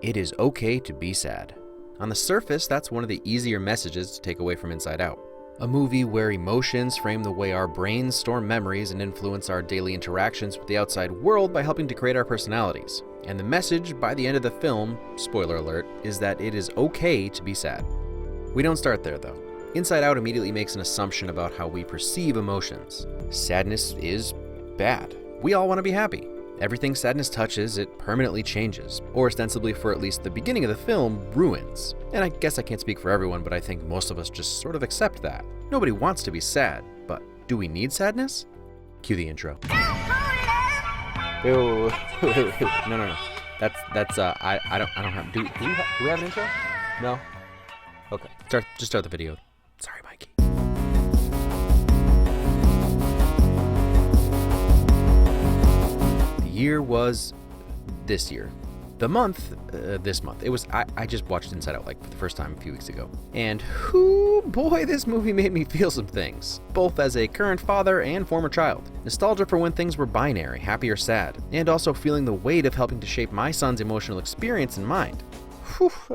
It is okay to be sad. On the surface, that's one of the easier messages to take away from Inside Out. A movie where emotions frame the way our brains store memories and influence our daily interactions with the outside world by helping to create our personalities. And the message by the end of the film, spoiler alert, is that it is okay to be sad. We don't start there though. Inside Out immediately makes an assumption about how we perceive emotions. Sadness is bad. We all want to be happy. Everything sadness touches, it permanently changes, or ostensibly for at least the beginning of the film, ruins. And I guess I can't speak for everyone, but I think most of us just sort of accept that. Nobody wants to be sad, but do we need sadness? Cue the intro. Ew. No. I don't have, do we have an intro? No? Okay, just start the video. Sorry, Mikey. Year was this year. The month, this month. It was, I just watched Inside Out like for the first time a few weeks ago. And boy, this movie made me feel some things. Both as a current father and former child. Nostalgia for when things were binary, happy or sad. And also feeling the weight of helping to shape my son's emotional experience in mind.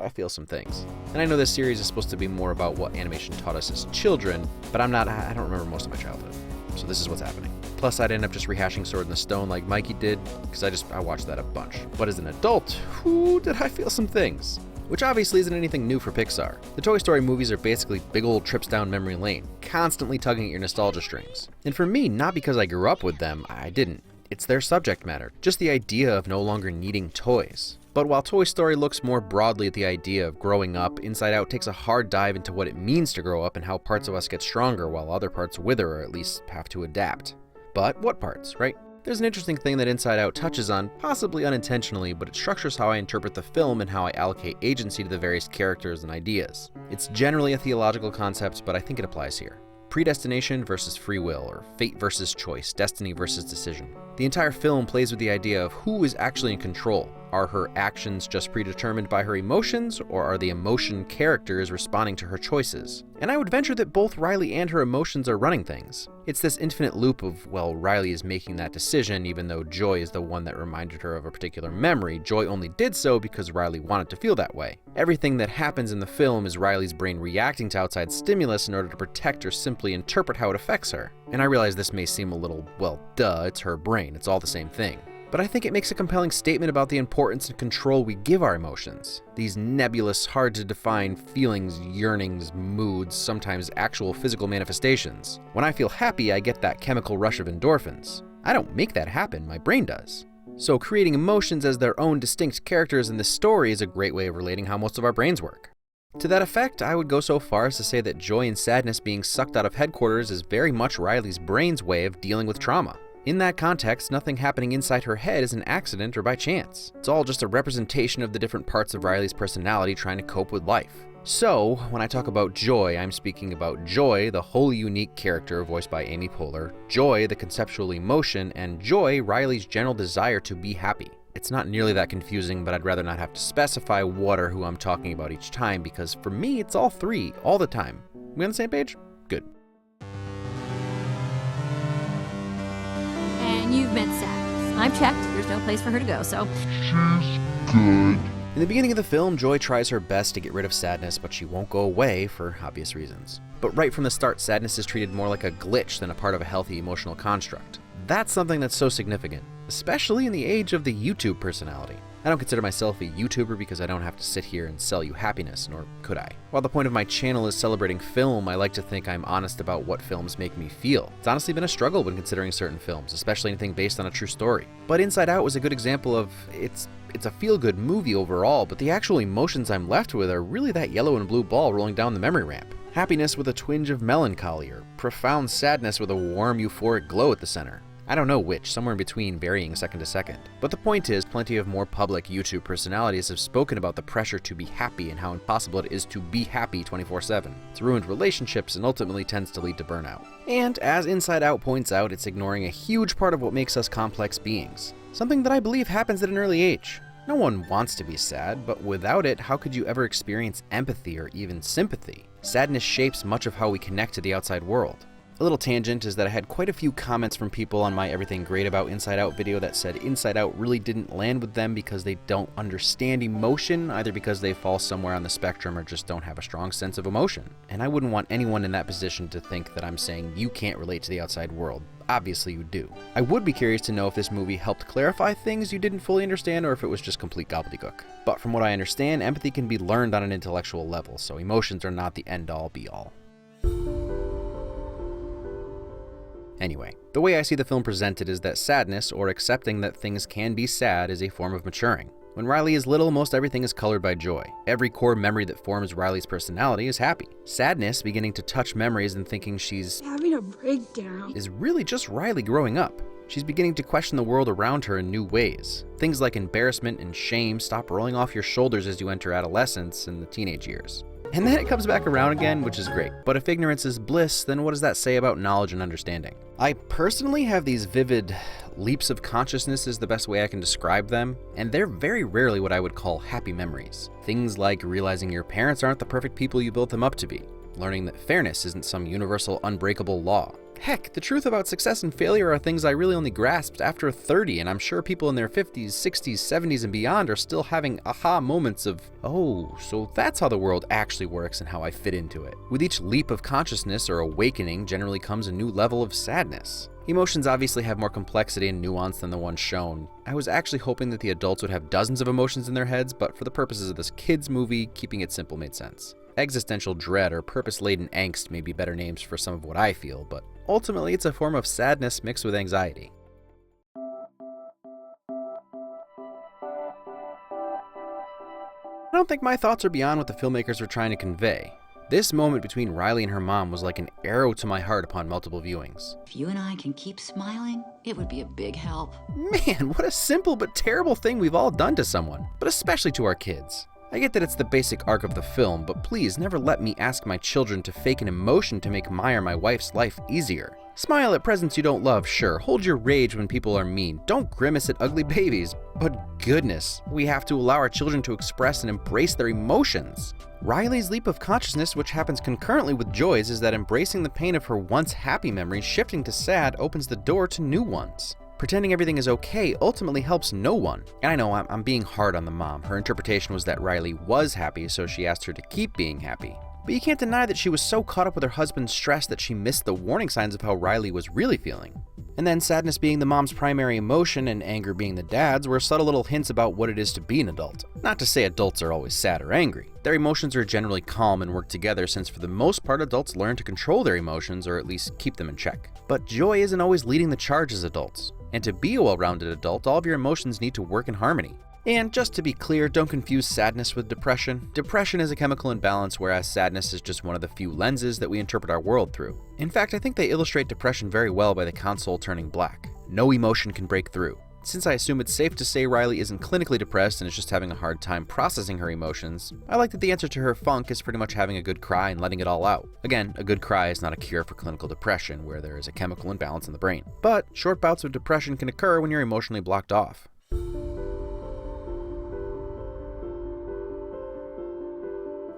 I feel some things. And I know this series is supposed to be more about what animation taught us as children, but I don't remember most of my childhood. So this is what's happening. Plus, I'd end up just rehashing Sword in the Stone like Mikey did, because I watched that a bunch. But as an adult, did I feel some things. Which obviously isn't anything new for Pixar. The Toy Story movies are basically big old trips down memory lane, constantly tugging at your nostalgia strings. And for me, not because I grew up with them, I didn't. It's their subject matter, just the idea of no longer needing toys. But while Toy Story looks more broadly at the idea of growing up, Inside Out takes a hard dive into what it means to grow up and how parts of us get stronger while other parts wither or at least have to adapt. But what parts, right? There's an interesting thing that Inside Out touches on, possibly unintentionally, but it structures how I interpret the film and how I allocate agency to the various characters and ideas. It's generally a theological concept, but I think it applies here. Predestination versus free will, or fate versus choice, destiny versus decision. The entire film plays with the idea of who is actually in control. Are her actions just predetermined by her emotions, or are the emotion characters responding to her choices? And I would venture that both Riley and her emotions are running things. It's this infinite loop of, well, Riley is making that decision even though Joy is the one that reminded her of a particular memory. Joy only did so because Riley wanted to feel that way. Everything that happens in the film is Riley's brain reacting to outside stimulus in order to protect or simply interpret how it affects her. And I realize this may seem a little, well, duh, it's her brain, it's all the same thing. But I think it makes a compelling statement about the importance and control we give our emotions. These nebulous, hard-to-define feelings, yearnings, moods, sometimes actual physical manifestations. When I feel happy, I get that chemical rush of endorphins. I don't make that happen, my brain does. So creating emotions as their own distinct characters in this story is a great way of relating how most of our brains work. To that effect, I would go so far as to say that joy and sadness being sucked out of headquarters is very much Riley's brain's way of dealing with trauma. In that context, nothing happening inside her head is an accident or by chance. It's all just a representation of the different parts of Riley's personality trying to cope with life. So, when I talk about Joy, I'm speaking about Joy, the wholly unique character voiced by Amy Poehler, Joy, the conceptual emotion, and Joy, Riley's general desire to be happy. It's not nearly that confusing, but I'd rather not have to specify what or who I'm talking about each time, because for me, it's all three, all the time. We on the same page? Good. And you've met Sadness. I've checked. There's no place for her to go, so... Good. In the beginning of the film, Joy tries her best to get rid of sadness, but she won't go away for obvious reasons. But right from the start, sadness is treated more like a glitch than a part of a healthy emotional construct. That's something that's so significant, especially in the age of the YouTube personality. I don't consider myself a YouTuber because I don't have to sit here and sell you happiness, nor could I. While the point of my channel is celebrating film, I like to think I'm honest about what films make me feel. It's honestly been a struggle when considering certain films, especially anything based on a true story. But Inside Out was a good example of it's a feel-good movie overall, but the actual emotions I'm left with are really that yellow and blue ball rolling down the memory ramp. Happiness with a twinge of melancholy, or profound sadness with a warm, euphoric glow at the center. I don't know which, somewhere in between, varying second to second. But the point is, plenty of more public YouTube personalities have spoken about the pressure to be happy and how impossible it is to be happy 24/7. It's ruined relationships and ultimately tends to lead to burnout. And as Inside Out points out, it's ignoring a huge part of what makes us complex beings. Something that I believe happens at an early age. No one wants to be sad, but without it, how could you ever experience empathy or even sympathy? Sadness shapes much of how we connect to the outside world. A little tangent is that I had quite a few comments from people on my Everything Great About Inside Out video that said Inside Out really didn't land with them because they don't understand emotion, either because they fall somewhere on the spectrum or just don't have a strong sense of emotion. And I wouldn't want anyone in that position to think that I'm saying you can't relate to the outside world. Obviously you do. I would be curious to know if this movie helped clarify things you didn't fully understand or if it was just complete gobbledygook. But from what I understand, empathy can be learned on an intellectual level, so emotions are not the end-all be-all. Anyway, the way I see the film presented is that sadness, or accepting that things can be sad, is a form of maturing. When Riley is little, most everything is colored by joy. Every core memory that forms Riley's personality is happy. Sadness, beginning to touch memories and thinking she's having a breakdown, is really just Riley growing up. She's beginning to question the world around her in new ways. Things like embarrassment and shame stop rolling off your shoulders as you enter adolescence and the teenage years. And then it comes back around again, which is great. But if ignorance is bliss, then what does that say about knowledge and understanding? I personally have these vivid leaps of consciousness is the best way I can describe them, and they're very rarely what I would call happy memories. Things like realizing your parents aren't the perfect people you built them up to be, learning that fairness isn't some universal unbreakable law. Heck, the truth about success and failure are things I really only grasped after 30, and I'm sure people in their 50s, 60s, 70s, and beyond are still having aha moments of, oh, so that's how the world actually works and how I fit into it. With each leap of consciousness or awakening generally comes a new level of sadness. Emotions obviously have more complexity and nuance than the ones shown. I was actually hoping that the adults would have dozens of emotions in their heads, but for the purposes of this kids movie, keeping it simple made sense. Existential dread or purpose-laden angst may be better names for some of what I feel, but ultimately it's a form of sadness mixed with anxiety. I don't think my thoughts are beyond what the filmmakers were trying to convey. This moment between Riley and her mom was like an arrow to my heart upon multiple viewings. If you and I can keep smiling, it would be a big help. Man, what a simple but terrible thing we've all done to someone, but especially to our kids. I get that it's the basic arc of the film, but please never let me ask my children to fake an emotion to make my or my wife's life easier. Smile at presents you don't love, sure. Hold your rage when people are mean. Don't grimace at ugly babies. But goodness, we have to allow our children to express and embrace their emotions. Riley's leap of consciousness, which happens concurrently with Joy's, is that embracing the pain of her once happy memories shifting to sad opens the door to new ones. Pretending everything is okay ultimately helps no one. And I know I'm being hard on the mom. Her interpretation was that Riley was happy, so she asked her to keep being happy. But you can't deny that she was so caught up with her husband's stress that she missed the warning signs of how Riley was really feeling. And then sadness being the mom's primary emotion and anger being the dad's were subtle little hints about what it is to be an adult. Not to say adults are always sad or angry. Their emotions are generally calm and work together since for the most part adults learn to control their emotions or at least keep them in check. But Joy isn't always leading the charge as adults. And to be a well-rounded adult, all of your emotions need to work in harmony. And just to be clear, don't confuse sadness with depression. Depression is a chemical imbalance, whereas sadness is just one of the few lenses that we interpret our world through. In fact, I think they illustrate depression very well by the console turning black. No emotion can break through. Since I assume it's safe to say Riley isn't clinically depressed and is just having a hard time processing her emotions, I like that the answer to her funk is pretty much having a good cry and letting it all out. Again, a good cry is not a cure for clinical depression, where there is a chemical imbalance in the brain. But short bouts of depression can occur when you're emotionally blocked off.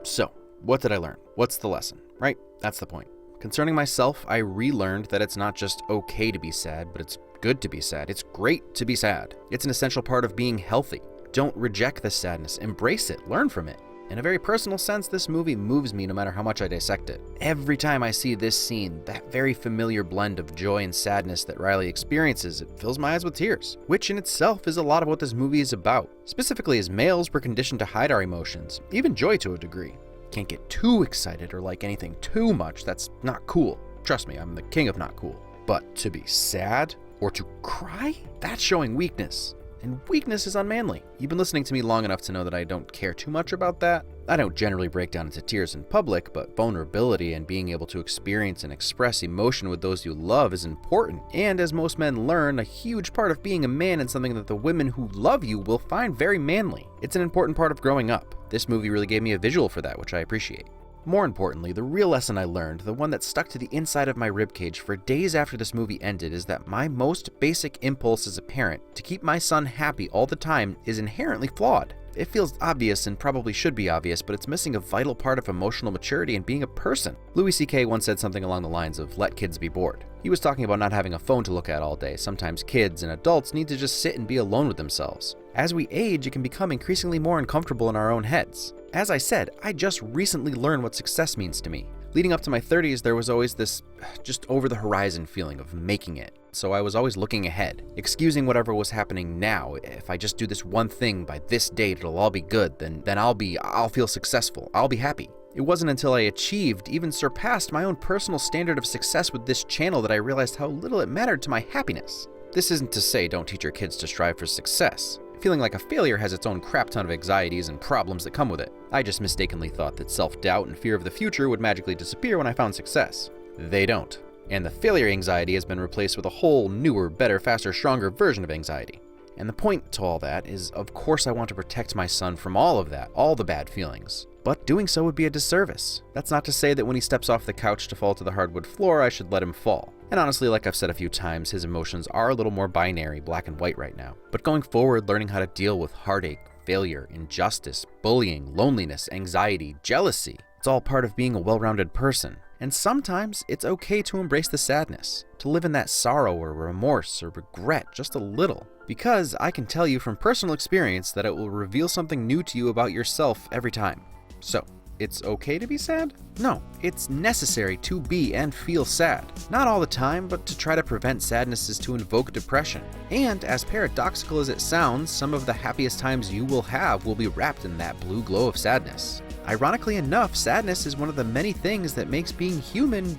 So, what did I learn? What's the lesson? Right? That's the point. Concerning myself, I relearned that it's not just okay to be sad, but it's good to be sad. It's great to be sad. It's an essential part of being healthy. Don't reject the sadness. Embrace it. Learn from it. In a very personal sense, this movie moves me no matter how much I dissect it. Every time I see this scene, that very familiar blend of joy and sadness that Riley experiences, it fills my eyes with tears, which in itself is a lot of what this movie is about. Specifically, as males, we're conditioned to hide our emotions, even joy to a degree. Can't get too excited or like anything too much. That's not cool. Trust me, I'm the king of not cool. But to be sad or to cry, that's showing weakness. And weakness is unmanly. You've been listening to me long enough to know that I don't care too much about that. I don't generally break down into tears in public, but vulnerability and being able to experience and express emotion with those you love is important. And as most men learn, a huge part of being a man and something that the women who love you will find very manly. It's an important part of growing up. This movie really gave me a visual for that, which I appreciate. More importantly, the real lesson I learned, the one that stuck to the inside of my ribcage for days after this movie ended, is that my most basic impulse as a parent, to keep my son happy all the time, is inherently flawed. It feels obvious and probably should be obvious, but it's missing a vital part of emotional maturity and being a person. Louis C.K. once said something along the lines of, "Let kids be bored." He was talking about not having a phone to look at all day. Sometimes kids and adults need to just sit and be alone with themselves. As we age, it can become increasingly more uncomfortable in our own heads. As I said, I just recently learned what success means to me. Leading up to my 30s, there was always this just over-the-horizon feeling of making it. So I was always looking ahead, excusing whatever was happening now. If I just do this one thing by this date, it'll all be good, then I'll feel successful, I'll be happy. It wasn't until I achieved, even surpassed my own personal standard of success with this channel that I realized how little it mattered to my happiness. This isn't to say don't teach your kids to strive for success. Feeling like a failure has its own crap ton of anxieties and problems that come with it. I just mistakenly thought that self-doubt and fear of the future would magically disappear when I found success. They don't. And the failure anxiety has been replaced with a whole newer, better, faster, stronger version of anxiety. And the point to all that is, of course I want to protect my son from all of that, all the bad feelings. But doing so would be a disservice. That's not to say that when he steps off the couch to fall to the hardwood floor, I should let him fall. And honestly, like I've said a few times, his emotions are a little more binary, black and white right now. But going forward, learning how to deal with heartache, failure, injustice, bullying, loneliness, anxiety, jealousy, it's all part of being a well-rounded person. And sometimes it's okay to embrace the sadness, to live in that sorrow or remorse or regret just a little. Because I can tell you from personal experience that it will reveal something new to you about yourself every time. So, it's okay to be sad? No, it's necessary to be and feel sad. Not all the time, but to try to prevent sadness is to invoke depression. And as paradoxical as it sounds, some of the happiest times you will have will be wrapped in that blue glow of sadness. Ironically enough, sadness is one of the many things that makes being human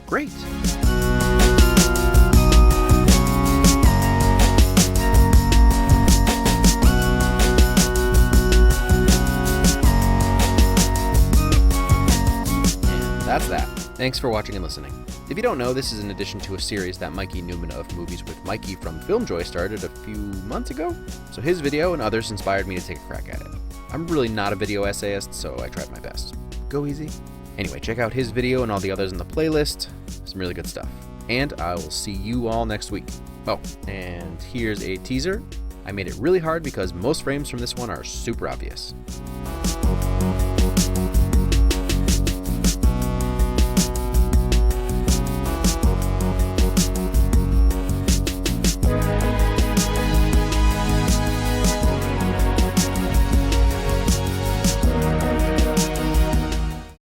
great. That's that. Thanks for watching and listening. If you don't know, this is in addition to a series that Mikey Newman of Movies with Mikey from FilmJoy started a few months ago. So his video and others inspired me to take a crack at it. I'm really not a video essayist, so I tried my best. Go easy. Anyway, check out his video and all the others in the playlist. Some really good stuff. And I will see you all next week. Oh, and here's a teaser. I made it really hard because most frames from this one are super obvious.